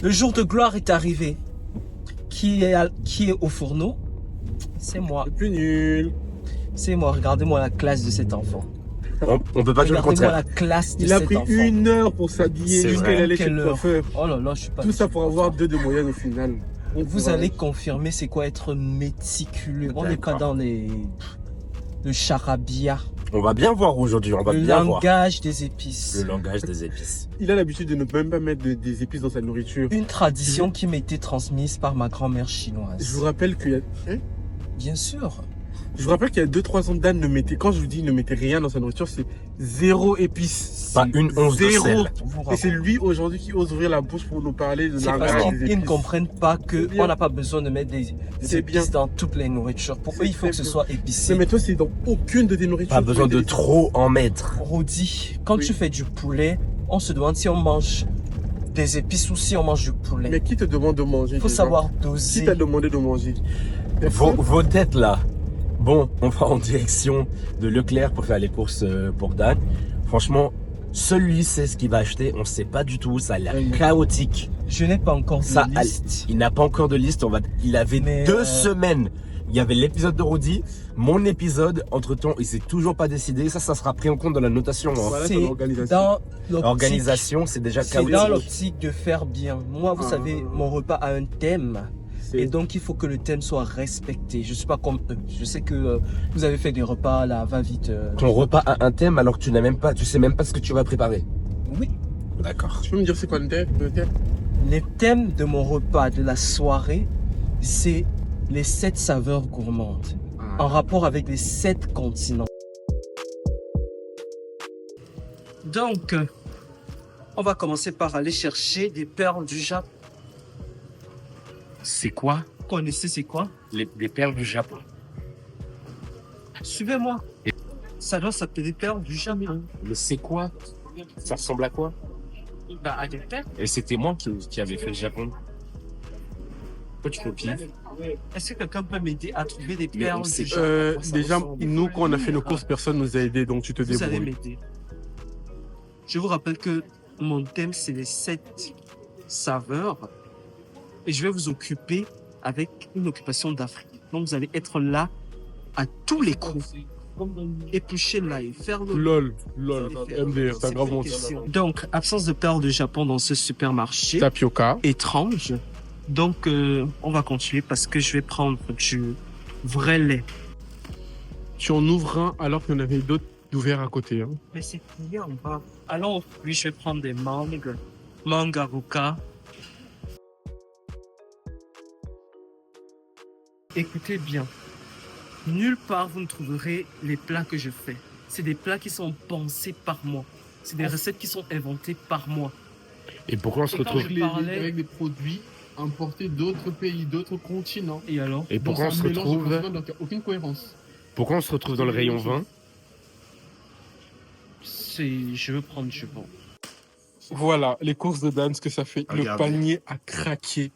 Le jour de gloire est arrivé. Qui est au fourneau? C'est moi. Le plus nul. C'est moi. Regardez-moi la classe de cet enfant. On peut pas dire le Regardez-moi contraire. la classe de Il a cet pris enfant. 1 heure pour s'habiller C'est jusqu'à vrai. aller chez Quelle le heure? coiffeur. Oh là là, je suis pas. Tout ça pour avoir 2 de moyenne au final. Bon Vous courage. allez confirmer c'est quoi être méticuleux. On n'est pas D'accord. dans le charabia. On va bien voir aujourd'hui, on va Le bien voir. langage des épices. Le langage des épices. Il a l'habitude de ne même pas mettre des épices dans sa nourriture. Une tradition qui m'était transmise par ma grand-mère chinoise. Je vous rappelle qu'il y a... Hein Bien sûr. Je vous rappelle qu'il y a 2-3 ans, Dan ne mettait... Quand je vous dis ne mettait rien dans sa nourriture, c'est 0 épices. Pas une once de Zéro. sel. Et c'est lui aujourd'hui qui ose ouvrir la bouche pour nous parler de C'est la parce rage qu'ils des ne épices. comprennent pas C'est bien. qu'on n'a pas besoin de mettre des C'est épices bien. dans toutes les nourritures. Pour eux, il faut C'est que ce bien. soit Non, épicé. mais toi, c'est dans aucune de tes nourritures. Pas besoin de trop en mettre. Rodi, quand Oui. tu fais du poulet, on se demande si on mange des épices ou si on mange du poulet. Mais qui te demande de manger? Il faut déjà savoir Qui doser. t'a demandé de manger? Vos têtes là. Bon, on va en direction de Leclerc pour faire les courses pour Dan. Franchement, seul lui sait ce qu'il va acheter. On sait pas du tout. Ça a l'air chaotique. Je n'ai pas encore de Ça, liste. il n'a pas encore de liste. Il avait Mais, 2 semaines. Il y avait l'épisode de Rodi, mon épisode. Entre-temps, il s'est toujours pas décidé. Ça sera pris en compte dans la notation. Hein. Voilà C'est ton organisation. dans l'optique. Organisation, c'est déjà C'est dans chaotique. l'optique de faire bien. Moi, vous Ah. savez, mon repas a un thème. C'est- Et donc, il faut que le thème soit respecté. Je suis pas comme eux. Je sais que vous avez fait des repas là, va vite. Ton repas a un thème alors que tu sais même pas ce que tu vas préparer. Oui. D'accord. Tu peux me dire c'est quoi le thème? Les thèmes de mon repas de la soirée, c'est les 7 saveurs gourmandes. En rapport avec les 7 continents. Donc, on va commencer par aller chercher des perles du Japon. C'est quoi Vous connaissez c'est quoi? les perles du Japon? Suivez-moi. Ça doit s'appeler perles du Japon. Mais c'est quoi? Ça ressemble à quoi? Bah, à des perles. Et c'était moi qui avait fait le Japon. Pourquoi tu copies? Est-ce que quelqu'un peut m'aider à trouver des perles on du sait Japon? Déjà, nous, quand on a fait nos courses, personne nous a aidés, donc tu te Vous allez débrouilles. m'aider. Je vous rappelle que mon thème, c'est les 7 saveurs. Et je vais vous occuper avec une occupation d'Afrique. Donc, vous allez être là à tous les coups. Éplucher l'ail, faire le... LOL, MDR, t'as C'est grave une honte. question. Donc, absence de perles de Japon dans ce supermarché. Tapioca. Étrange. Donc, on va continuer parce que je vais prendre du vrai lait. Tu en ouvres un alors qu'il y en avait d'autres d'ouverts à côté. Hein. Mais c'est bien, on va. Allons, oui, je vais prendre des mangues. Mangue avocat. Écoutez bien. Nulle part vous ne trouverez les plats que je fais. C'est des plats qui sont pensés par moi. C'est des recettes qui sont inventées par moi. Et pourquoi on se Et quand retrouve je parlais- avec des produits importés d'autres pays, d'autres continents. Et alors? Et pourquoi on Donc, se un mélange de retrouve consonnes, donc il n'y a aucune cohérence. Pourquoi on se retrouve dans le rayon vin? Je veux prendre du bon. Voilà, les courses de Dan, ce que ça fait. Regarde. Le panier a craqué.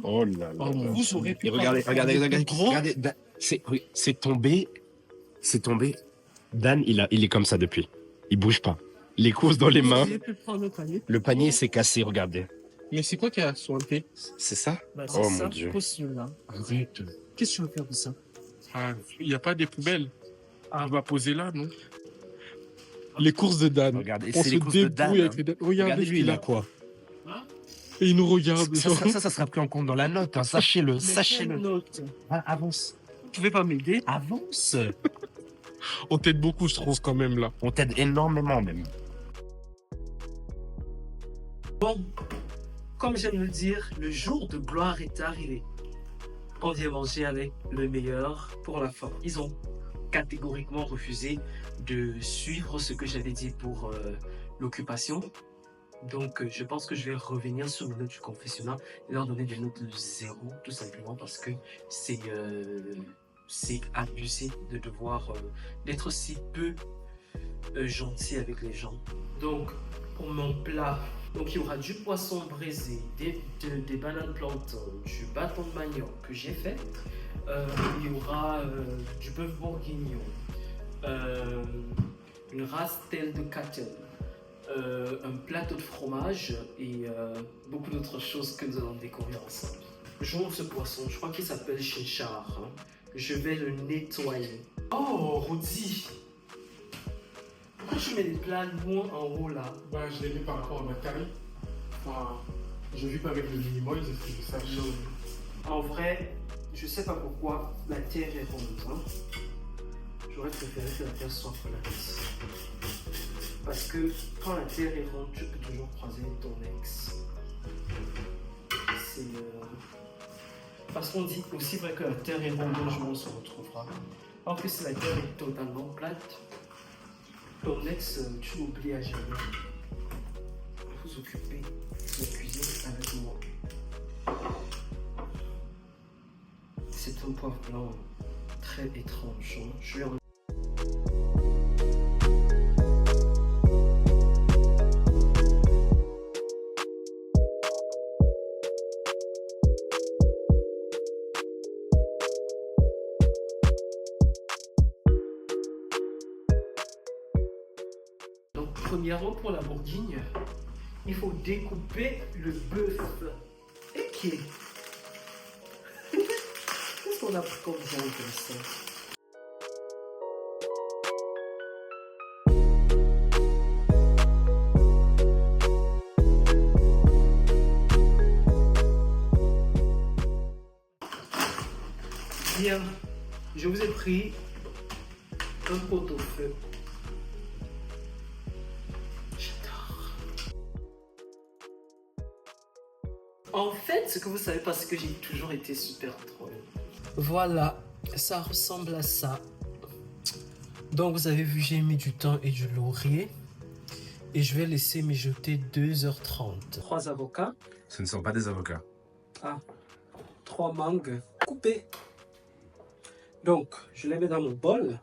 Oh là là. Vous aurez pu Et regardez, prendre regardez, des gros. regardez. C'est tombé. C'est tombé. Dan, il est comme ça depuis. Il bouge pas. Les courses dans les Vous mains. auriez pu prendre le panier. Le panier s'est cassé, regardez. Mais c'est quoi qui a sointé? C'est ça? Bah, c'est Oh ça, mon Dieu. pose celui-là. Arrête. Qu'est-ce que tu veux faire de ça? Il n'y a pas des poubelles. Ah. On va poser là, non? Les courses de Dan. Regardez, On c'est se les courses de Dan. débrouille avec les Dan. Regardez Regardez ce lui, qu'il il a. a quoi? Et il nous regarde. Ça sera pris en compte dans la note. Hein. Sachez-le, Mais sachez-le. quelle note? Avance. Vous pouvez pas m'aider? Avance. On t'aide beaucoup, je trouve, quand même, là. On t'aide énormément même. Bon, comme j'aime le dire, le jour de gloire est arrivé. On vient manger avec le meilleur pour la fin. Ils ont catégoriquement refusé de suivre ce que j'avais dit pour l'occupation. Donc, je pense que je vais revenir sur le note du confessionnal et leur donner des notes de 0, tout simplement parce que c'est abusé de devoir d'être si peu gentil avec les gens. Donc, pour mon plat, donc il y aura du poisson braisé, des bananes plantains, du bâton de manioc que j'ai fait. Il y aura du bœuf bourguignon, une race telle de cattle, un plateau de fromage et beaucoup d'autres choses que nous allons découvrir ensemble. J'ouvre ce poisson, je crois qu'il s'appelle chinchar. Hein. Je vais le nettoyer. Oh, Rodi! Pourquoi je mets des plats loin en haut là? Bah, je l'ai mis par rapport à ma taille. Enfin, je vis pas avec le minimoy, c'est ça. En vrai, je sais pas pourquoi la terre est ronde. Hein. J'aurais préféré que la terre soit plate. Parce que quand la terre est ronde, tu peux toujours croiser ton ex. C'est. Parce qu'on dit aussi vrai que la terre est ronde, un jour on se retrouvera. Alors que si la terre est totalement plate, ton ex, tu l'oublies à jamais. Vous occupez de la cuisine avec moi. C'est un poivre blanc très étrange. Hein. Je vais en... Donc, premièrement, pour la bourguigne, il faut découper le bœuf. Ok. Qu'est-ce qu'on a pris comme viande comme ça? Bien, je vous ai pris un pot-au-feu. J'adore. En fait, ce que vous savez pas, c'est que j'ai toujours été super troll. Voilà, ça ressemble à ça. Donc vous avez vu, j'ai mis du thym et du laurier. Et je vais laisser mijoter 2h30. 3 avocats. Ce ne sont pas des avocats. Ah, 3 mangues coupées. Donc, je les mets dans mon bol.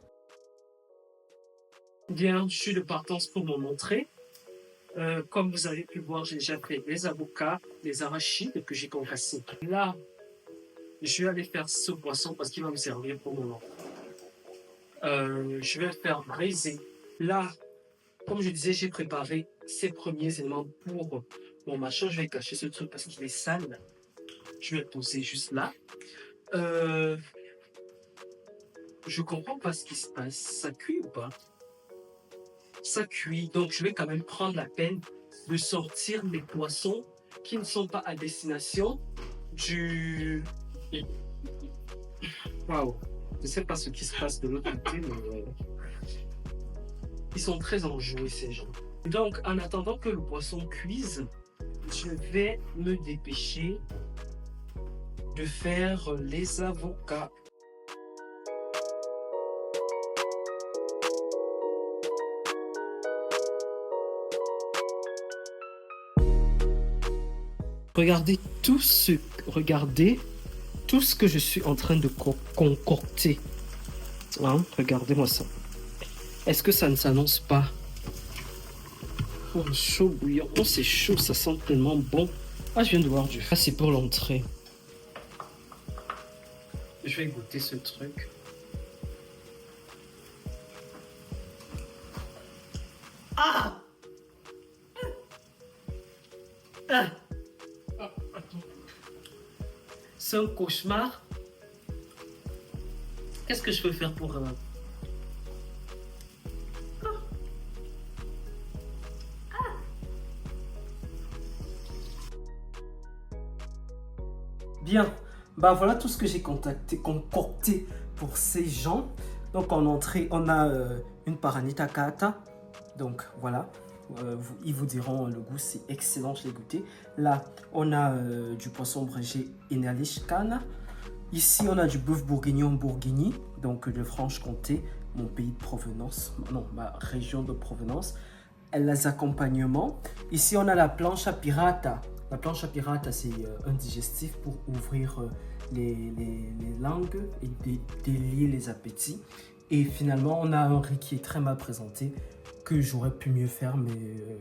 Bien, je suis de partance pour mon entrée. Comme vous avez pu voir, j'ai déjà pris les avocats, les arachides que j'ai concassés. Là, je vais aller faire ce poisson parce qu'il va me servir pour mon entrée. Je vais le faire braiser. Là, comme je disais, j'ai préparé ces premiers éléments pour mon machin. Je vais cacher ce truc parce qu'il est sale. Je vais le poser juste là. Je comprends pas ce qui se passe. Ça cuit ou pas? Ça cuit. Donc, je vais quand même prendre la peine de sortir les poissons qui ne sont pas à destination du... Waouh. Je sais pas ce qui se passe de l'autre côté, mais... Ils sont très enjoués, ces gens. Donc, en attendant que le poisson cuise, je vais me dépêcher de faire les avocats. Regardez tout ce que je suis en train de concocter. Hein? Regardez-moi ça. Est-ce que ça ne s'annonce pas? Oh, chaud bouillant. Oh, c'est chaud, ça sent tellement bon. Ah, je viens de voir du feu. Ah, c'est pour l'entrée. Je vais goûter ce truc. Ah! Ah! C'est un cauchemar. Qu'est-ce que je peux faire pour... Bien, bah voilà tout ce que j'ai concocté pour ces gens. Donc en entrée, on a une paranita kata. Donc voilà, ils vous diront le goût, c'est excellent, je l'ai goûté. Là, on a du poisson bréché Inalishkana. Ici, on a du bœuf bourguignon bourguigny, donc de Franche-Comté, mon pays de provenance, non, ma région de provenance. Les accompagnements. Ici, on a la planche à pirata. La planche à pirata, c'est un digestif pour ouvrir les langues et délier les appétits. Et finalement, on a un riz qui est très mal présenté, que j'aurais pu mieux faire, mais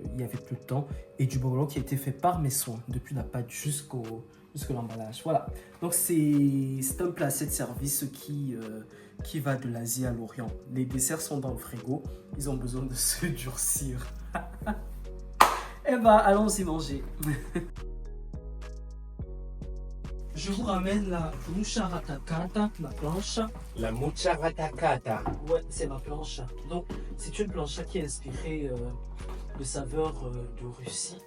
il n'y avait plus de temps. Et du bolo qui a été fait par mes soins, depuis la pâte jusqu'à l'emballage. Voilà. Donc, c'est un plat de service qui va de l'Asie à l'Orient. Les desserts sont dans le frigo. Ils ont besoin de se durcir. Eh ben, allons-y manger. Je vous ramène la mucharatakata, ma planche. La mucharatakata. Ouais, c'est ma planche. Donc, c'est une planche qui est inspirée de saveurs de Russie.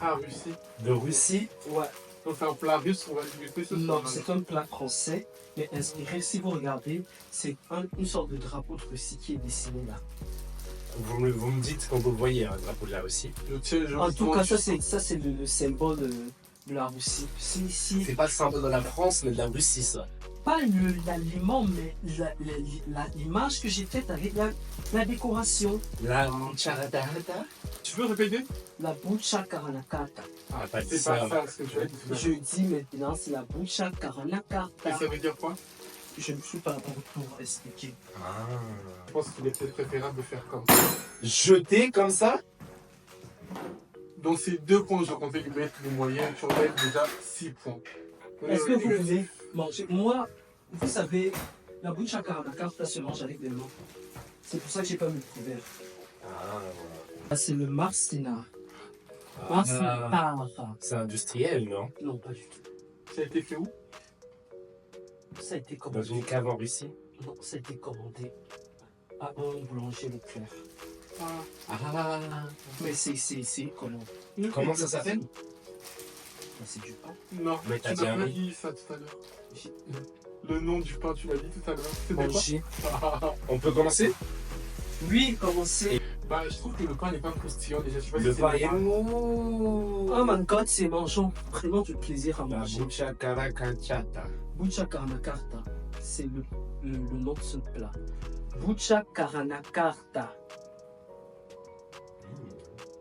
Ah, Russie. De Russie. Ouais. Donc c'est un plat russe, on va déguster ce Non, soir. c'est un plat français, mais inspiré, si vous regardez, c'est une sorte de drapeau de Russie qui est dessiné là. Vous me dites quand vous voyez un drapeau de la Russie. En tout cas, ça c'est le symbole de la Russie. Si, C'est pas le symbole de la France, mais de la Russie, ça. pas l'aliment, mais l'image que j'ai faite avec la décoration. La mucharatakata. Tu veux répéter? La bucha karanakata. Ah, pas dit C'est ça. pas ça ce que tu as dit. Je dis maintenant, c'est la bucha Et karanakata. ça veut dire quoi? Je ne suis pas bon pour expliquer. Ah. Je pense qu'il est peut-être préférable de faire comme ça. Jeter comme ça. Donc c'est 2 points, je comptais lui mettre le moyen, tu enlèves déjà 6 points. Est-ce que vous voulez manger? Moi, vous savez, la bucha karanakata se mange avec des mains. C'est pour ça que j'ai pas mis de couvert. Ah. Ah, c'est le marcina. Ah. Marcina. C'est industriel, non? Non, pas du tout. Ça a été fait où? Ça a été Dans commandé. une cave en Russie. Non, ça a été commandé à un boulanger Leclerc. Ah. Mais c'est comment? Comment ça s'appelle? Ben, c'est du pain. Non, Mais tu t'as n'as bien pas mis. dit ça tout à l'heure. Le nom du pain, tu l'as dit tout à l'heure. C'était Manger. quoi? On peut commencer? Oui, commencez. Bah, je trouve que le pain n'est pas croustillant déjà. Je sais pas Le si pain c'est est le pain. mou. Oh my god, c'est mangeant. Vraiment du plaisir à La manger. mucharatakata. Bucha Karanakarta, c'est le nom de ce plat. Bucha Karanakarta.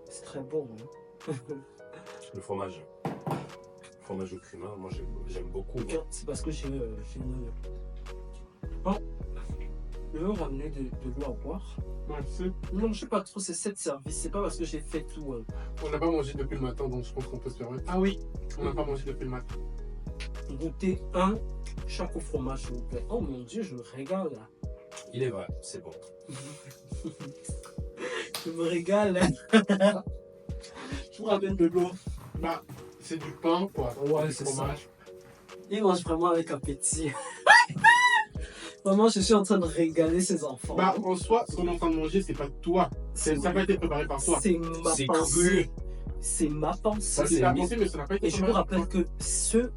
C'est très bon. Hein? Le fromage. Le fromage au cumin, moi j'aime beaucoup. moi. C'est parce que j'ai une... Bon, je veux ramener de l'eau à boire. Ouais, tu sais, Non, je sais pas trop, c'est 7 services. C'est pas parce que j'ai fait tout. on n'a pas mangé depuis le matin, donc je pense qu'on peut se permettre. Ah oui, On n'a pas mangé depuis le matin. goûtez un chaque au fromage, s'il vous plaît. Oh mon dieu, je me régale là. Il est vrai, c'est bon. Je me régale. Hein. Je vous ramène de l'eau. Bah, c'est du pain, quoi. Ouais, Du c'est fromage. Il mange vraiment avec appétit. Vraiment, je suis en train de régaler ces enfants. Bah, en soi, ce qu'on est en train de manger, c'est pas toi. Ça n'a pas été préparé par toi. C'est ma C'est pensée. cru. C'est ma pensée. Ça, C'est c'est ta mis- pensée, mais ça n'a pas été Et je vous préparé par rappelle toi. que ce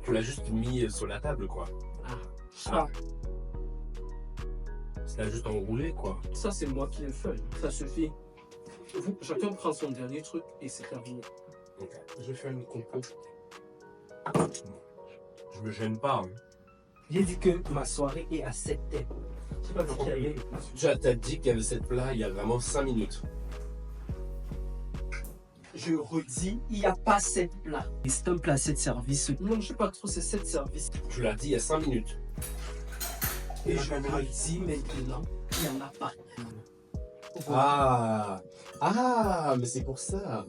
Tu l'as juste mis sur la table, quoi. ça, C'est juste enroulé, quoi. ça c'est moi qui l'ai fait. Ça suffit. Chacun prend son dernier truc et c'est terminé. Ok. Je vais faire une compo. Je me gêne pas. Hein. J'ai dit que ma soirée est à 7 thèmes. Je sais pas dit qu'il y avait. Tu as dit qu'il y avait cette plat il y a vraiment 5 minutes. Je redis, il n'y a pas 7 plats. Et c'est un plat à 7 services. Non, je sais pas trop, c'est 7 services. Tu l'as dit il y a 5 minutes. Et je redis maintenant, il n'y en a pas. Ah, ah, mais c'est pour ça.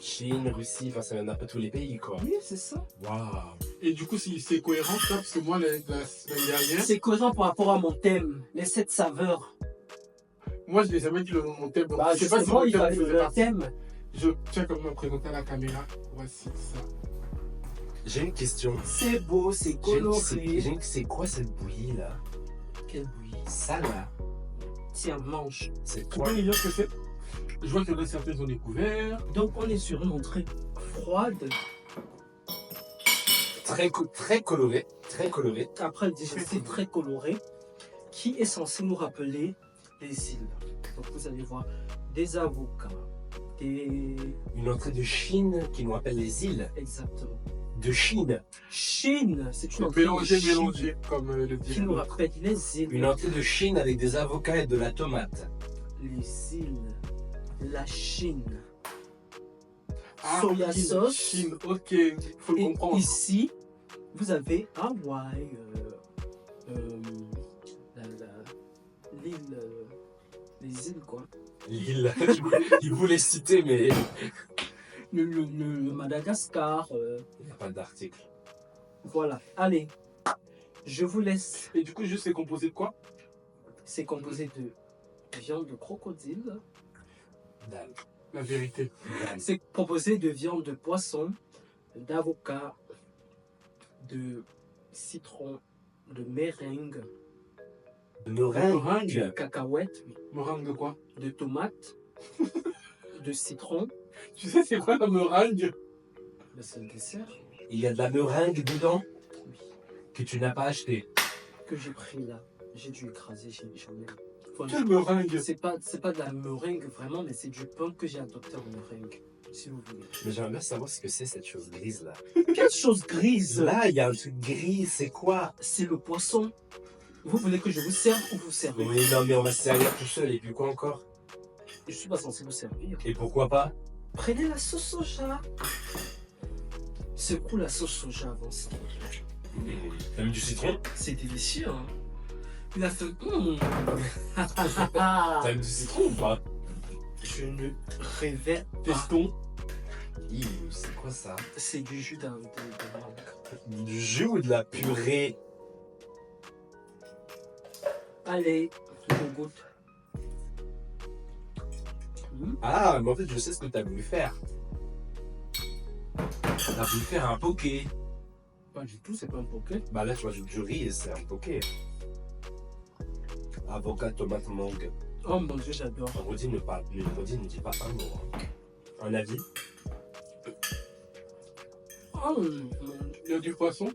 Chine, Russie, enfin ça vient d'un peu tous les pays, quoi. Oui, c'est ça. Waouh. Et du coup, c'est cohérent, ça, parce que moi, la semaine dernière, C'est cohérent par rapport à mon thème, les 7 saveurs. moi, je n'ai jamais dit le nom de mon thème. Donc, Bah, je sais pas si justement, mon il thème fallait faisait le partie. thème. Je tiens comme me présenter à la caméra. Voici ça. J'ai une question. C'est beau, c'est coloré. C'est quoi cette bouillie là? Quelle bouillie. Ça là? Tiens, mange. C'est Tu quoi? peux me dire ce que c'est? Je vois qu'il y en a certains qui ont découvert. Donc, on est sur une entrée froide. Très coloré. Très coloré. Après le digestif très coloré, qui est censé nous rappeler les îles. Donc, vous allez voir des avocats, des. Une entrée de Chine qui nous rappelle les îles. Exactement. De Chine. Chine, c'est une entrée de Mélanger, Chine mélanger, comme le dit. qui nous rappelle les îles. Une entrée de Chine avec des avocats et de la tomate. Les îles, la Chine. Ah, Soya Chine, sauce. Chine, ok, faut le Et comprendre. ici, vous avez Hawaï, l'île, les îles quoi. L'île. Il voulait citer, mais Le Madagascar, il n'y a pas d'article. voilà. Allez, je vous laisse. Et du coup, juste c'est composé de quoi? C'est composé de viande de crocodile, Dalle. La vérité. C'est composé de viande de poisson, d'avocat, de citron, de meringue, Meringue. de cacahuètes, Meringue de quoi? de tomates, de citron. Tu sais, c'est quoi la meringue? Ben, c'est le dessert. Il y a de la meringue dedans Oui. que tu n'as pas acheté. Que j'ai pris là. J'ai dû écraser, j'en ai. Quelle meringue? C'est pas de la meringue vraiment, mais c'est du pain que j'ai adopté en meringue, si vous voulez. Mais j'aimerais bien savoir ce que c'est cette chose grise là. Quelle chose grise! Là, il y a un truc gris, c'est quoi? C'est le poisson. Vous voulez que je vous serve ou vous servez? Oui, non, mais on va se servir tout seul. Et puis quoi encore? Je suis pas censé vous servir. Et pourquoi pas? Prenez la sauce soja. Secoue la sauce soja avant ça. T'as mis du citron? C'est délicieux, hein? Il a fait. T'as mis du citron ou pas? Je ne révèle pas. Teston. C'est quoi ça? C'est du jus de mangue. Du jus ou de la purée? Allez, je goûte. Ah, mais en fait, je sais ce que t'as voulu faire. T'as voulu faire un poké. Pas du tout, c'est pas un poké. Bah là, tu vois, du riz et c'est un poké. Avocat, tomate, mangue. Oh mon dieu, j'adore. Rodine ne dit pas un mot. Hein. Un avis? Oh, Il y a du poisson.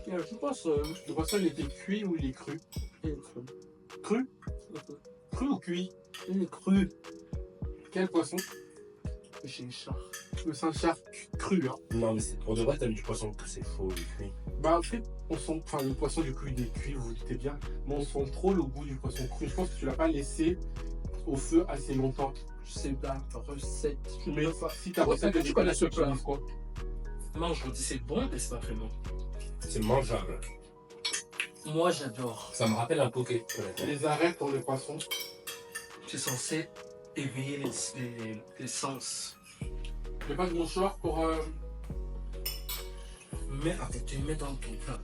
je pense. Le poisson, il était cuit ou il est cru? Il est cru. Cru? Cru ou cuit? Il est cru. Quel poisson? J'ai une char. Le Saint-Char cru, hein. Non, mais pour de vrai, t'as mis du poisson que c'est faux, il est cuit. Bah, en fait, le poisson du cru, il est cuit, vous vous doutez bien. Mais on sent trop le goût du poisson cru. Je pense que tu l'as pas laissé au feu assez longtemps. C'est la recette. Mais si ta recette, tu connais ce plat, quoi. Moi, je vous dis c'est bon, mais c'est pas vraiment. C'est mangeable. Moi, j'adore. Ça me rappelle un poké. Les arêtes dans le poisson. C'est censé éveiller les sens. J'ai pas de mouchoir pour. Mais à côté, mets dans ton plat.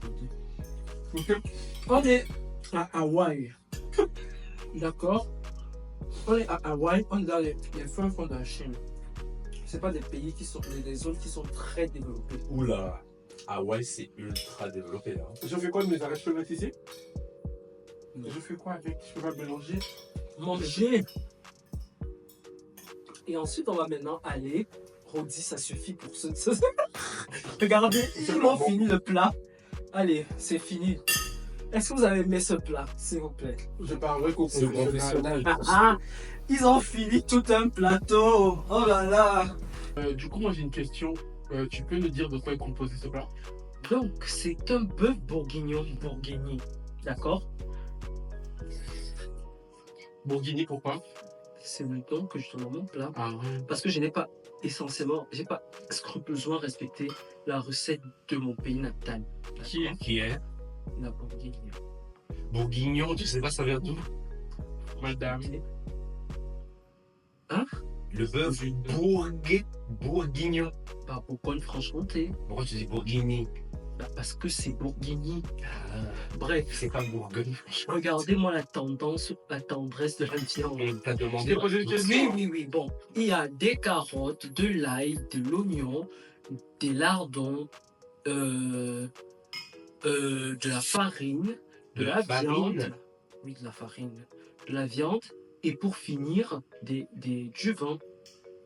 Ok. On est à Hawaï. D'accord? On est à Hawaï, on est dans les fins fonds de la Chine. C'est pas des pays qui sont des zones qui sont très développées. Oula. Hawaï, c'est ultra développé là. Je fais quoi de mes arêtes? Je peux mettre ici? Non. Je fais quoi avec? Je peux pas mélanger? Manger. Et ensuite, on va maintenant aller. Rodi, ça suffit pour ce. Regardez, ils m'ont fini le plat. Allez, c'est fini. Est-ce que vous avez aimé ce plat, s'il vous plaît? Je parlerai qu'au C'est professionnel. professionnel. Ils ont fini tout un plateau. Oh là là. Du coup, moi j'ai une question. Tu peux nous dire de quoi est composé ce plat? Donc, c'est un bœuf bourguignon bourguignon. D'accord? Bourguignon, pourquoi? C'est le nom que je donne à mon plat. Ah ouais. Parce que j'ai pas scrupuleusement respecté la recette de mon pays natal. D'accord? Qui est? La bourguignon. Bourguignon, tu sais pas ça vient d'où? Madame. Le bœuf bourguignon. Par Bourgogne-Franche-Comté. Pourquoi tu dis bourguignon? Bah, parce que c'est bourguignon. Ah, Bref, c'est pas Bourgogne. regardez-moi la tendresse de la viande. On t'a Je demandé. t'ai posé une question. Oui. Bon, il y a des carottes, de l'ail, de l'oignon, des lardons, de la farine, de la viande. Oui, de la farine. De la viande. Et pour finir, du vin.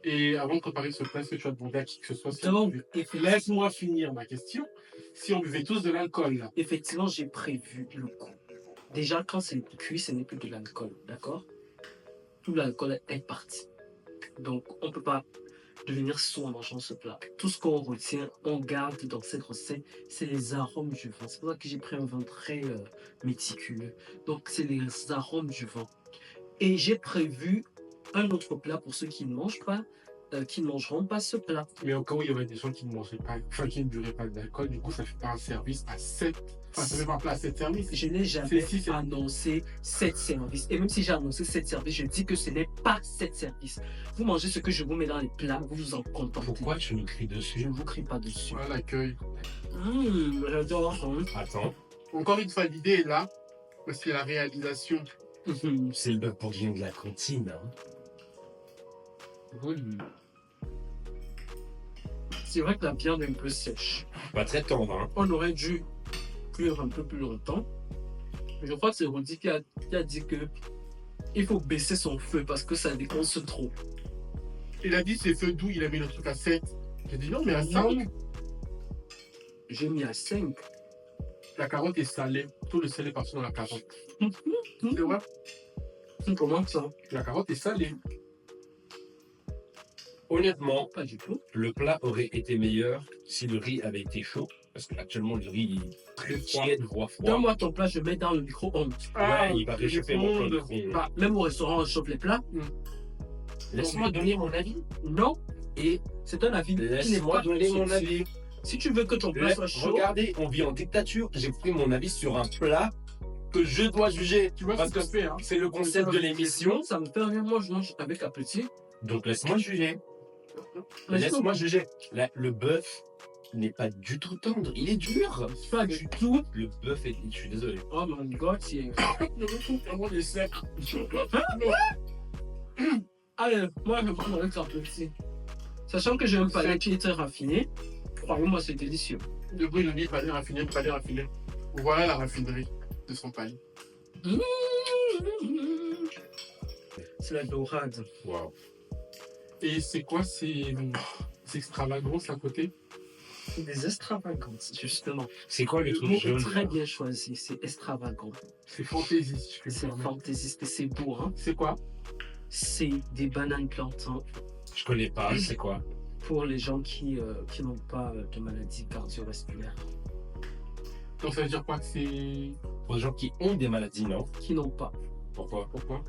Et avant de préparer ce plat, est-ce que tu as demandé à qui que ce soit si on Donc, buvait- Laisse-moi finir ma question. Si on buvait tous de l'alcool, là. effectivement, j'ai prévu le coup. Déjà, quand c'est cuit, ce n'est plus de l'alcool, d'accord? Tout l'alcool est parti. Donc, on ne peut pas devenir sourd en mangeant ce plat. Tout ce qu'on retient, on garde dans cette recette, c'est les arômes du vin. C'est pour ça que j'ai pris un vin très méticuleux. Donc, c'est les arômes du vin. Et j'ai prévu un autre plat pour ceux qui ne mangent pas, qui ne mangeront pas ce plat. Mais au cas où il y aurait des gens qui ne mangeaient pas, enfin qui ne buvraient pas d'alcool, du coup, ça fait pas un service à 7. Enfin, ça fait pas un plat à 7 services. Je n'ai jamais C'est six services. annoncé 7 services. Et même si j'ai annoncé 7 services, je dis que ce n'est pas 7 services. Vous mangez ce que je vous mets dans les plats, vous vous en contentez. Pourquoi tu nous cries Je dessus? ne vous crie pas dessus. Voilà l'accueil. J'adore. Hein. Attends, Encore une fois, l'idée est là. C'est la réalisation. c'est le bœuf bourguignon de la cantine. Hein. C'est vrai que la viande est un peu sèche. Pas très tendre, hein. On aurait dû cuire un peu plus longtemps. Je crois que c'est Rodi qui a dit que il faut baisser son feu parce que ça déconce trop. Il a dit c'est feu doux, il a mis le truc à 7. J'ai dit non, mais à 5. Non. J'ai mis à 5. La carotte est salée. Tout le sel est parti dans la carotte. C'est vrai? Comment ça? La carotte est salée. Honnêtement, Pas du tout. le plat aurait été meilleur si le riz avait été chaud. Parce que actuellement, le riz est très tiède, voire froid. Donne-moi ton plat, je mets dans le micro-ondes. Ouais, il va réchauffer mon plat de con. Bah, même au restaurant, on chauffe les plats. Laisse-moi donner mon avis. Non. Et c'est un avis qui n'est Laisse-moi pas donner mon subjectif. avis. Si tu veux que ton plat soit chaud, Regardez, on vit en dictature. J'ai pris mon avis sur un plat que je dois juger. Tu vois Parce ce que que ça fait, hein? c'est le concept de l'émission. ça me fait rien. Moi, je mange avec appétit. Donc laisse-moi juger. Mais Laisse-moi juger. Le bœuf n'est pas du tout tendre. Il est dur. pas du tout. Le bœuf est... Je suis désolé. Oh my god, c'est... Je me trouve vraiment des secs. Allez, moi, je prends avec appétit. Sachant que j'ai un palais qui est très raffiné, croyez-moi, c'est délicieux. De coup, il a dit palais raffiné, palais raffiné. Voilà la raffinerie de son palais. C'est la dorade. Waouh. Et c'est quoi ces extravagances à côté? C'est des extravagances, justement. C'est quoi le Le truc mot est jaune très là bien choisi, c'est extravagant. C'est fantaisie, si je puis C'est dire. fantaisiste et c'est beau, hein. C'est quoi? C'est des bananes plantains Je connais pas. C'est quoi? pour les gens qui n'ont pas de maladie cardio-vasculaire. Donc ça veut dire quoi que c'est... Pour les gens qui ont des maladies, non? Qui n'ont pas. Pourquoi? Pourquoi?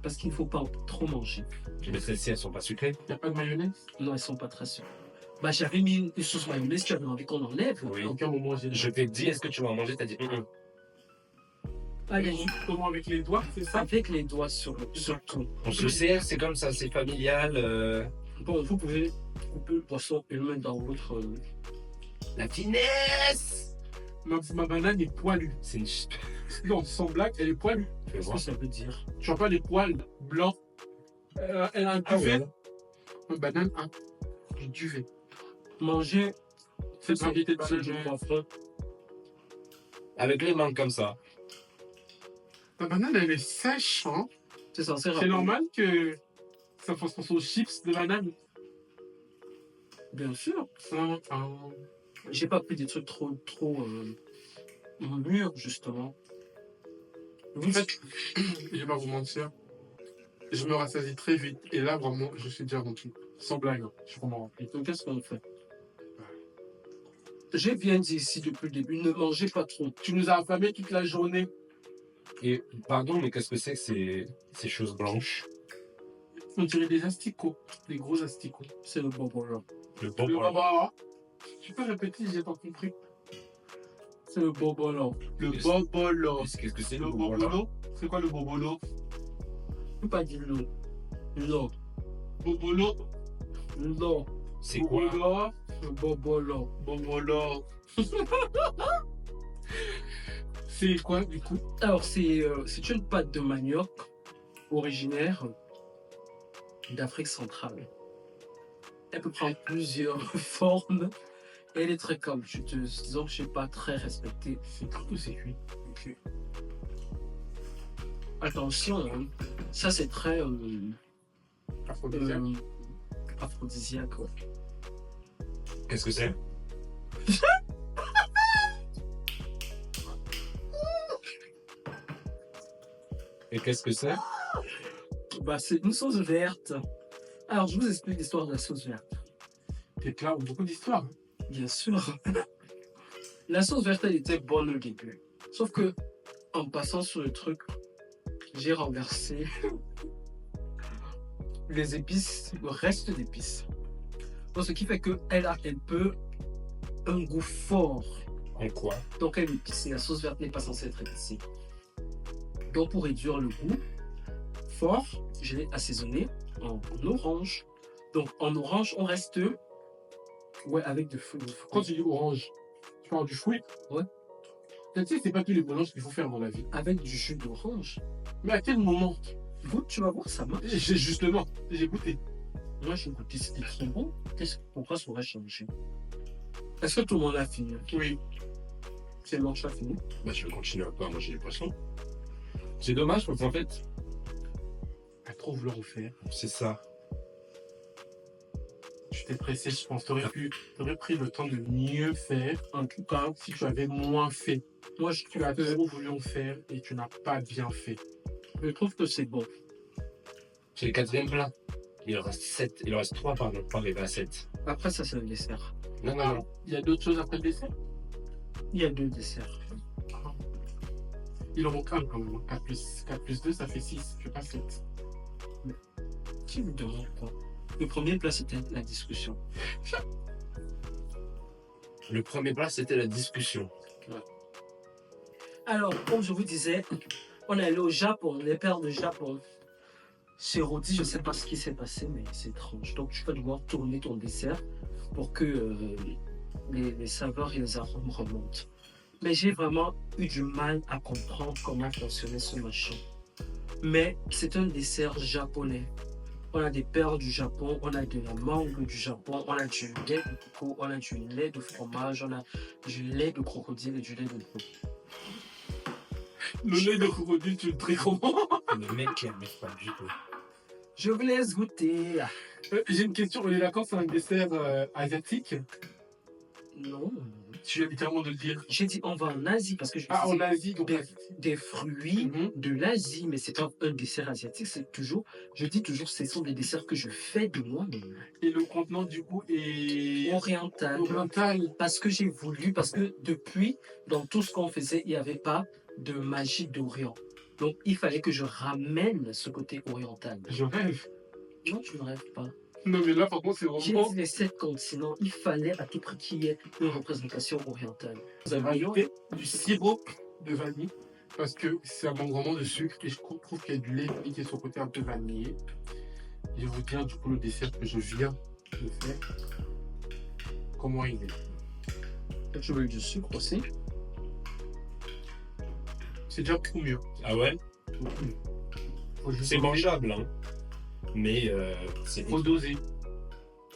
Parce qu'il ne faut pas trop manger. Mais celles-ci, elles sont pas sucrées. Il n'y a pas de mayonnaise? Non, elles ne sont pas très sûres. Bah, j'avais mis une sauce mayonnaise, tu avais envie qu'on enlève. Oui. À aucun moment j'ai... Je t'ai dit, est-ce que tu vas en manger? T'as dit, Allez, Comment avec les doigts, c'est ça? avec les doigts surtout. On se sert, c'est comme ça, c'est familial. Bon, vous pouvez couper le poisson et le mettre dans votre... La finesse! Ma banane est poilue. C'est une... Non, sans blague, elle est poilue. Fais Qu'est-ce voir. que ça veut dire? Tu vois pas les poils blancs? Elle a un Ah duvet. ouais. Une banane a du duvet. Manger, C'est pas invité de c'est du banane. poivron. Avec les mains comme ça. La banane, elle est sèche, hein? C'est censé C'est rappeler. normal que ça fasse penser aux chips de banane. Bien sûr. J'ai pas pris des trucs trop mûrs, justement. En fait, je vais pas vous mentir, je me rassasie très vite. Et là, vraiment, je suis déjà rempli. Sans blague, hein. Je suis vraiment rempli. Donc, qu'est-ce qu'on fait? J'ai bien dit ici depuis le début, ne mangez pas trop. Tu nous as affamés toute la journée. Et pardon, mais qu'est-ce que c'est que ces choses blanches? On dirait des asticots, des gros asticots. C'est le bonbon là. Le Le bonbon. baba. Tu peux répéter, j'ai pas compris. C'est le bonbon là. Le Qu'est-ce- bobolo. Qu'est-ce que c'est Le le bonbon là? bobolo. C'est quoi le bobolo? Faut pas dire l'eau. Non. Bobolo. Non. C'est quoi? Bobolo. Le bonbon là. Bobolo. C'est quoi du coup? Alors, c'est une pâte de manioc originaire d'Afrique centrale. Elle peut prendre plusieurs formes. Elle est très comme, disons que je ne suis pas très respectée. C'est cru ou c'est cuit? Ok. Attention, hein. Ça c'est très Aphrodisiaque. aphrodisiaque. Ouais. Qu'est-ce que c'est? Et qu'est-ce que c'est? Bah, c'est une sauce verte. Alors, je vous explique l'histoire de la sauce verte. Tes plats ont beaucoup d'histoire. Bien sûr. La sauce verte, elle était bonne au début. Sauf que, en passant sur le truc, j'ai renversé les épices, le reste d'épices. Donc, ce qui fait qu'elle a un peu un goût fort. En quoi? Donc, elle est épicée. La sauce verte n'est pas censée être épicée. Donc, pour réduire le goût fort, je l'ai assaisonné en orange. Donc, en orange, on reste avec du fruits. Quand tu dis orange, tu parles du fruit? Ouais. Tu sais, c'est pas tous les mélanges qu'il faut faire dans la vie. Avec du jus d'orange. Mais à quel moment? Goûte, tu vas voir, ça marche. Justement, j'ai goûté. Moi, j'ai goûté, c'était très bon. Pourquoi ça aurait changé? Est-ce que tout le monde a fini? Oui. C'est bon, tu as fini? Bah, je vais continuer un peu à manger les poissons. C'est dommage parce qu'en fait, À trop vouloir refaire. c'est ça. Tu t'es pressé, je pense. T'aurais pris le temps de mieux faire. En tout cas, si tu avais moins fait. Moi, je Tu trouve as que, trop voulu en faire et tu n'as pas bien fait. c'est bon. C'est le quatrième plat. Il en reste 7. Il en reste 3, pardon, pour arriver à 7. Après, ça, c'est le dessert. Non, non, non. Il y a d'autres choses après le dessert. Il y a 2 desserts. Il en manque un quand même. 4 plus 2, ça fait 6. Je fais pas 7. Qui me demande quoi? Le premier plat, c'était la discussion. Le premier plat, c'était la discussion. Alors, comme je vous disais, on est allé au Japon, les pères de Japon. Chez Rodi, je ne sais pas ce qui s'est passé, mais c'est étrange. Donc, tu vas devoir tourner ton dessert pour que les saveurs et les arômes remontent. Mais j'ai vraiment eu du mal à comprendre comment fonctionnait ce machin. Mais c'est un dessert japonais. On a des perles du Japon, on a de la mangue du Japon, on a du lait de coco, on a du lait de fromage, on a du lait de crocodile et du lait de veau. Le lait de crocodile, tu le traites comment? Le mec qui aime pas du tout. Je vous laisse goûter. J'ai une question. On est d'accord, c'est un dessert asiatique? Non. Tu viens littéralement de le dire. J'ai dit on va en Asie parce que je Ah, en disais Asie, donc. des fruits Mhm. de l'Asie, mais c'est pas un dessert asiatique, c'est toujours, je dis toujours, ce sont des desserts que je fais de moi-même. Et le contenant, du coup, est Oriental. oriental. Parce que j'ai voulu, parce que depuis, dans tout ce qu'on faisait, il n'y avait pas de magie d'Orient. Donc, il fallait que je ramène ce côté oriental. Je rêve. Non, tu ne rêves pas. Non, mais là, par contre, c'est J'ai vraiment. dit les 7 continents, il fallait à tout prix qu'il y ait une représentation orientale. Vous avez ajouté du sirop de vanille parce que c'est un bon grand de sucre et je trouve qu'il y a du lait qui est sur le côté un peu vanillé. Je vais vous dire du coup le dessert que je viens de faire. Comment il est. Je veux du sucre aussi. C'est déjà beaucoup mieux. Ah ouais? Beaucoup mieux. Faut juste C'est doser. mangeable, hein. Mais c'est Faut doser.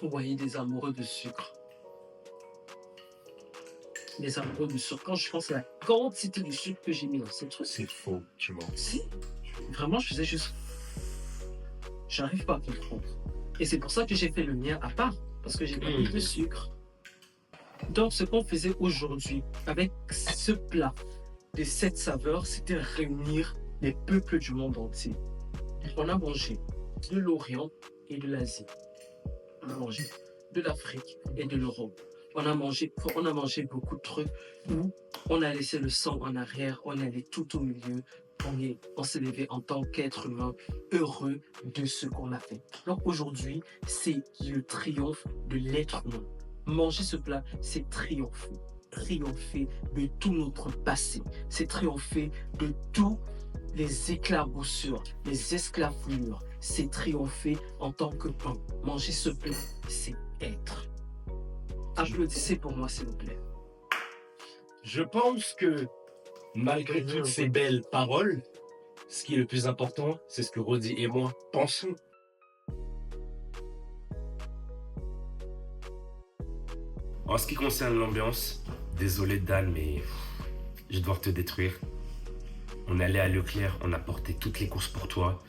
Vous voyez des amoureux de sucre. Les amoureux de sucre. Quand je pense à la quantité de sucre que j'ai mis dans ce truc, c'est faux, tu mens. si, vraiment, je faisais juste. J'arrive pas à comprendre. Et c'est pour ça que j'ai fait le mien à part, parce que j'ai pas mis de sucre. Donc, ce qu'on faisait aujourd'hui avec ce plat de 7 saveurs, c'était réunir les peuples du monde entier. On a mangé de l'Orient et de l'Asie. On a mangé de l'Afrique et de l'Europe. On a mangé beaucoup de trucs où on a laissé le sang en arrière, on est allé tout au milieu, on s'est levé en tant qu'être humain heureux de ce qu'on a fait. Donc aujourd'hui, c'est le triomphe de l'être humain. Manger ce plat, c'est triompher. Triompher de tout notre passé. C'est triompher de tous les éclaboussures, les esclavures. C'est triompher en tant que pain. Manger ce plat, c'est être. Applaudissez pour moi, s'il vous plaît. Je pense que malgré toutes ces belles paroles, ce qui est le plus important, c'est ce que Rodi et moi pensons. En ce qui concerne l'ambiance, désolé Dan, mais je vais devoir te détruire. On est allé à Leclerc, on a porté toutes les courses pour toi.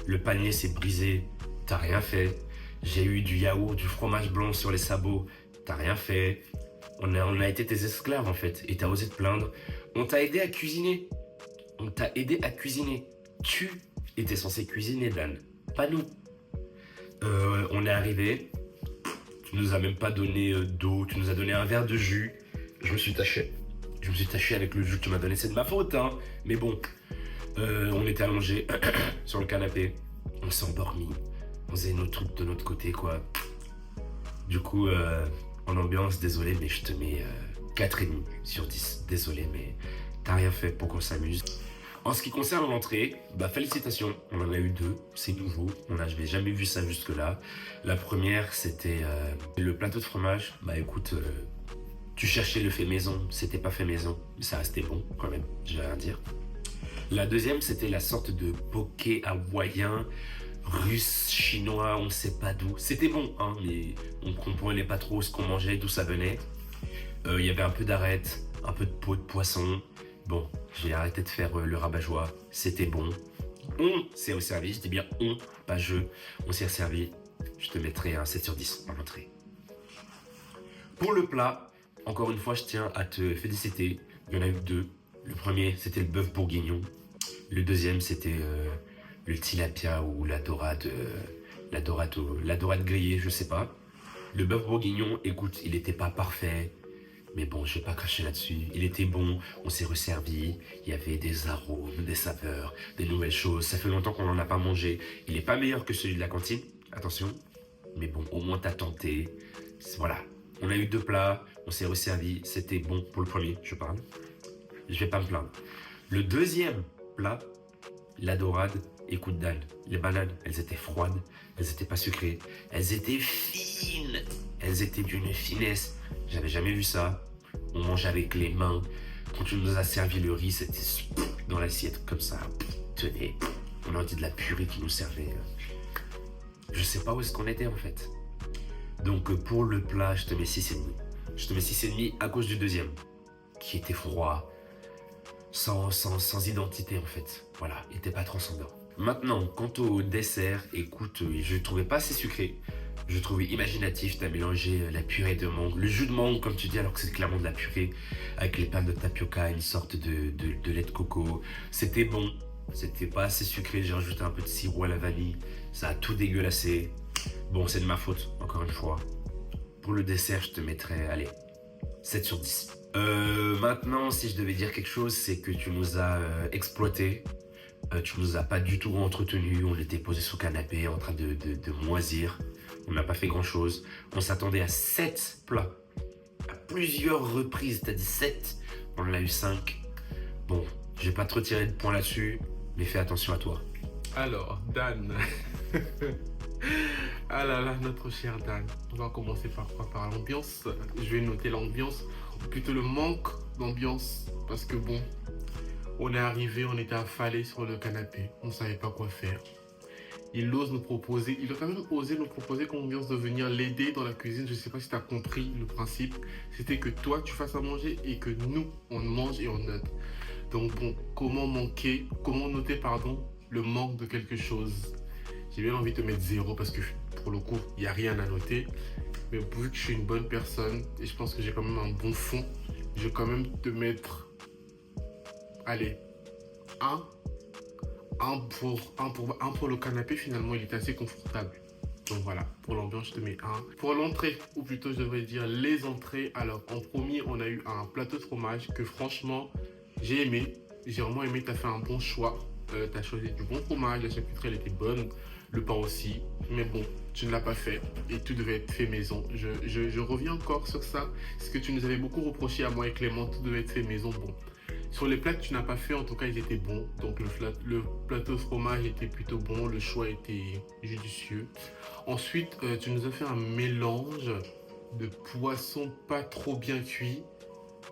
Le panier s'est brisé, t'as rien fait. J'ai eu du yaourt, du fromage blanc sur les sabots, t'as rien fait. On a été tes esclaves en fait, et t'as osé te plaindre. On t'a aidé à cuisiner. On t'a aidé à cuisiner. Tu étais censé cuisiner, Dan, pas nous. On est arrivé. Tu nous as même pas donné d'eau, tu nous as donné un verre de jus. Je me suis taché. Je me suis taché avec le jus que tu m'as donné, c'est de ma faute, hein. Mais bon, on était allongés sur le canapé. On s'est endormis. On faisait nos trucs de notre côté, quoi. Du coup, en ambiance, désolé, mais je te mets 4,5 sur 10. Désolé, mais t'as rien fait pour qu'on s'amuse. En ce qui concerne l'entrée, bah félicitations, on en a eu 2, c'est nouveau, j'avais jamais vu ça jusque-là. La première, c'était le plateau de fromage. Bah écoute, tu cherchais le fait maison, c'était pas fait maison, mais ça restait bon quand même, je vais rien dire. La deuxième, c'était la sorte de poké hawaïen russe, chinois, on sait pas d'où. C'était bon, hein, mais on comprenait pas trop ce qu'on mangeait, d'où ça venait. Il y avait un peu d'arête, un peu de peau de poisson. Bon, j'ai arrêté de faire le rabat-joie, c'était bon. On s'est resservi, je dis bien on, pas je. On s'est resservi, je te mettrai un 7 sur 10 en entrée. Pour le plat, encore une fois, je tiens à te féliciter. Il y en a eu deux. Le premier, c'était le bœuf bourguignon. Le deuxième, c'était le tilapia ou la dorade grillée, je sais pas. Le bœuf bourguignon, écoute, il était pas parfait. Mais bon, je vais pas cracher là-dessus. Il était bon, on s'est resservi. Il y avait des arômes, des saveurs, des nouvelles choses. Ça fait longtemps qu'on n'en a pas mangé. Il est pas meilleur que celui de la cantine, attention. Mais bon, au moins t'as tenté. Voilà, on a eu deux plats, on s'est resservi. C'était bon pour le premier, je parle. Je vais pas me plaindre. Le deuxième plat, la dorade et coup de dalle. Les bananes, elles étaient froides, elles étaient pas sucrées, elles étaient fines, elles étaient d'une finesse. J'avais jamais vu ça. On mangeait avec les mains. Quand tu nous as servi le riz, c'était dans l'assiette comme ça. Tenez, on a dit de la purée qui nous servait. Je sais pas où est-ce qu'on était en fait. Donc pour le plat, je te mets 6,5. Je te mets 6,5 à cause du deuxième, qui était froid, sans identité en fait. Voilà, il était pas transcendant. Maintenant, quant au dessert, écoute, je le trouvais pas assez sucré. Je le trouvais imaginatif, t'as mélangé la purée de mangue, le jus de mangue comme tu dis, alors que c'est clairement de la purée, avec les pains de tapioca, une sorte de lait de coco. C'était bon, c'était pas assez sucré, j'ai rajouté un peu de sirop à la vanille, ça a tout dégueulassé. Bon, c'est de ma faute, encore une fois. Pour le dessert, je te mettrais, allez, 7 sur 10. Maintenant, si je devais dire quelque chose, c'est que tu nous as exploité. Tu nous as pas du tout entretenu. On était posé sous canapé en train de moisir. On n'a pas fait grand chose. On s'attendait à 7 plats. À plusieurs reprises, t'as dit 7. On en a eu 5. Bon, je vais pas te retirer de points là-dessus, mais fais attention à toi. Alors, Dan. Ah là là, notre cher Dan. On va commencer par quoi? Par l'ambiance. Je vais noter l'ambiance, ou plutôt le manque d'ambiance. Parce que bon, on est arrivé, on était affalés sur le canapé. On ne savait pas quoi faire. Il ose nous proposer, il a quand même osé nous proposer comme ambiance de venir l'aider dans la cuisine. Je ne sais pas si tu as compris le principe. C'était que toi, tu fasses à manger et que nous, on mange et on note. Donc bon, comment noter, le manque de quelque chose? J'ai bien envie de te mettre 0 parce que pour le coup, il n'y a rien à noter. Mais vu que je suis une bonne personne et je pense que j'ai quand même un bon fond, je vais quand même te mettre, allez, 1. Un pour le canapé, finalement, il est assez confortable. Donc voilà, pour l'ambiance, je te mets 1. Pour l'entrée, ou plutôt je devrais dire les entrées. Alors, en premier, on a eu un plateau de fromage que franchement, j'ai aimé. J'ai vraiment aimé, tu as fait un bon choix. Tu as choisi du bon fromage, la charcuterie, elle était bonne. Le pain aussi. Mais bon, tu ne l'as pas fait et tout devait être fait maison. Je reviens encore sur ça. Ce que tu nous avais beaucoup reproché à moi et Clément, tout devait être fait maison. Bon. Sur les plats que tu n'as pas fait, en tout cas, ils étaient bons. Donc, le plateau de fromage était plutôt bon. Le choix était judicieux. Ensuite, tu nous as fait un mélange de poisson pas trop bien cuit,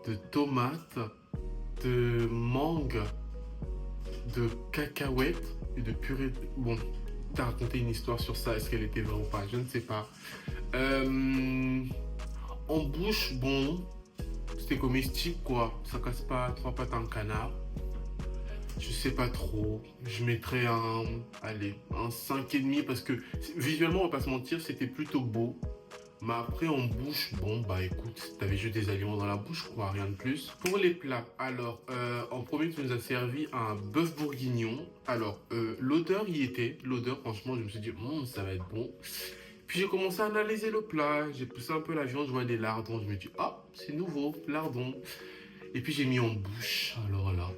de tomates, de mangue, de cacahuètes et de purée. Bon, tu as raconté une histoire sur ça. Est-ce qu'elle était vraie ou pas? Je ne sais pas. En bouche, bon... C'était comestique quoi, ça casse pas 3 pattes à un canard. Je sais pas trop, je mettrais un 5,5 parce que visuellement on va pas se mentir, c'était plutôt beau. Mais après en bouche, bon bah écoute, t'avais juste des aliments dans la bouche quoi, rien de plus. Pour les plats, alors en premier tu nous as servi un bœuf bourguignon. Alors l'odeur y était, l'odeur franchement je me suis dit ça va être bon. Puis j'ai commencé à analyser le plat, j'ai poussé un peu la viande, je vois des lardons, je me dis c'est nouveau, lardons. Et puis j'ai mis en bouche, alors là,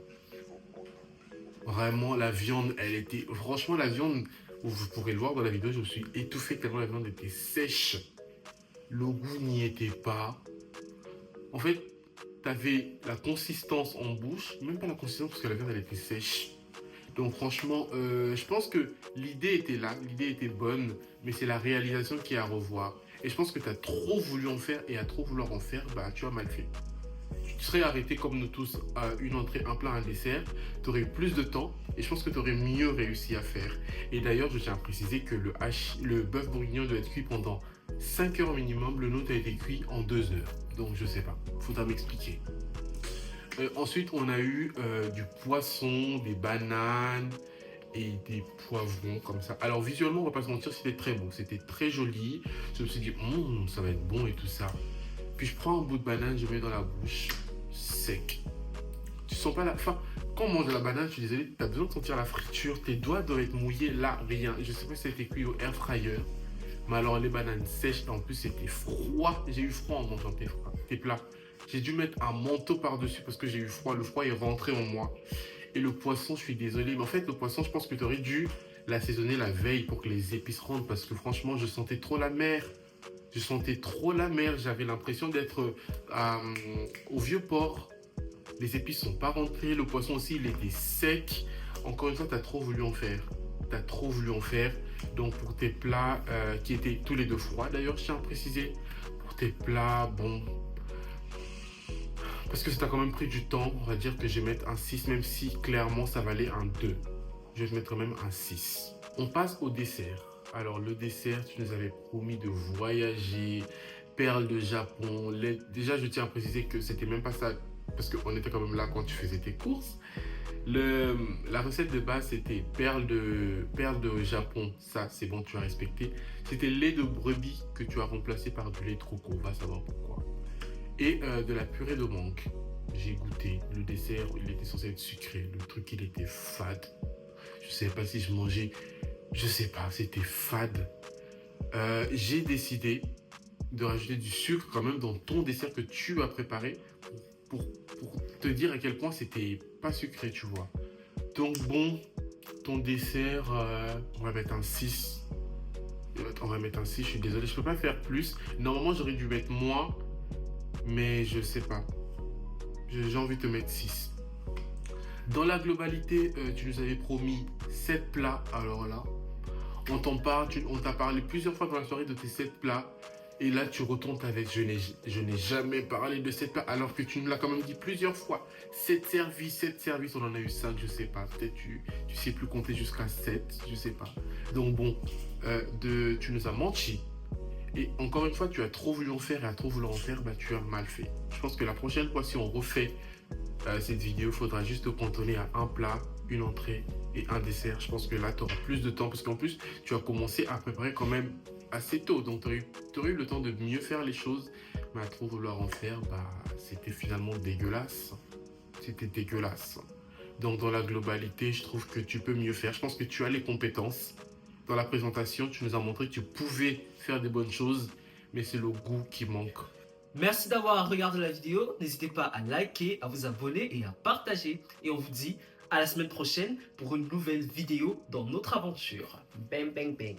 vraiment la viande, elle était, franchement la viande, vous pourrez le voir dans la vidéo, je me suis étouffé tellement la viande était sèche. Le goût n'y était pas. En fait, t'avais la consistance en bouche, même pas la consistance parce que la viande elle était sèche. Donc franchement, je pense que l'idée était là, l'idée était bonne, mais c'est la réalisation qui est à revoir. Et je pense que tu as trop voulu en faire et à trop vouloir en faire, bah tu as mal fait. tu serais arrêté comme nous tous à une entrée, un plat, un dessert, tu aurais eu plus de temps et je pense que tu aurais mieux réussi à faire. Et d'ailleurs, je tiens à préciser que le bœuf bourguignon doit être cuit pendant 5 heures minimum, le nôtre a été cuit en 2 heures. Donc je sais pas, faudra m'expliquer. Ensuite, on a eu du poisson, des bananes et des poivrons comme ça. Alors visuellement, on va pas se mentir, c'était très beau, c'était très joli. Je me suis dit, ça va être bon et tout ça. Puis je prends un bout de banane, je mets dans la bouche, sec. Tu sens pas la... Enfin, quand on mange de la banane, je suis désolé, tu as besoin de sentir la friture. Tes doigts doivent être mouillés, là, rien. Je sais pas si ça a été cuit au air fryer. Mais alors, les bananes sèches, en plus, c'était froid. J'ai eu froid en mangeant tes plats. J'ai dû mettre un manteau par-dessus parce que j'ai eu froid. Le froid est rentré en moi. Et le poisson, je suis désolé. Mais en fait, le poisson, je pense que tu aurais dû l'assaisonner la veille pour que les épices rentrent. Parce que franchement, je sentais trop la mer. Je sentais trop la mer. J'avais l'impression d'être au vieux port. Les épices sont pas rentrées. Le poisson aussi, il était sec. Encore une fois, tu as trop voulu en faire. Tu as trop voulu en faire. Donc, pour tes plats qui étaient tous les deux froids, d'ailleurs, je tiens à préciser, pour tes plats, bon, parce que ça t'a quand même pris du temps, on va dire que je vais mettre un 6, même si clairement ça valait un 2. Je vais te mettre même un 6. On passe au dessert. Alors, le dessert, tu nous avais promis de voyager, perles de Japon. Déjà, je tiens à préciser que c'était même pas ça, parce qu'on était quand même là quand tu faisais tes courses. La recette de base, c'était perles de Japon. Ça, c'est bon, tu as respecté. C'était lait de brebis que tu as remplacé par du lait de coco. On va savoir pourquoi. Et de la purée de mangue. J'ai goûté. Le dessert, il était censé être sucré. Le truc, il était fade. Je ne sais pas si je mangeais. Je sais pas, c'était fade. J'ai décidé de rajouter du sucre quand même dans ton dessert que tu as préparé pour te dire à quel point c'était pas sucré, tu vois. Donc bon, ton dessert, on va mettre un 6. On va mettre un 6, je suis désolé, je peux pas faire plus. Normalement, j'aurais dû mettre moins, mais je sais pas. J'ai envie de te mettre 6. Dans la globalité, tu nous avais promis 7 plats. Alors là, on t'en parle, on t'a parlé plusieurs fois dans la soirée de tes 7 plats. Et là, tu retournes avec je n'ai jamais parlé de 7 plats, alors que tu nous l'as quand même dit plusieurs fois. 7 services, on en a eu 5, je sais pas. Peut-être tu sais plus compter jusqu'à 7, je sais pas. Donc bon, tu nous as menti. Et encore une fois, tu as trop voulu en faire et à trop vouloir en faire, bah, tu as mal fait. Je pense que la prochaine fois, si on refait cette vidéo, il faudra juste te cantonner à un plat, une entrée et un dessert. Je pense que là, tu auras plus de temps parce qu'en plus, tu as commencé à préparer quand même assez tôt. Donc, tu aurais eu le temps de mieux faire les choses. Mais à trop vouloir en faire, bah, c'était finalement dégueulasse. C'était dégueulasse. Donc, dans la globalité, je trouve que tu peux mieux faire. Je pense que tu as les compétences. Dans la présentation, tu nous as montré que tu pouvais faire des bonnes choses, mais c'est le goût qui manque. Merci d'avoir regardé la vidéo. N'hésitez pas à liker, à vous abonner et à partager. Et on vous dit à la semaine prochaine pour une nouvelle vidéo dans notre aventure. Bang, bang, bang.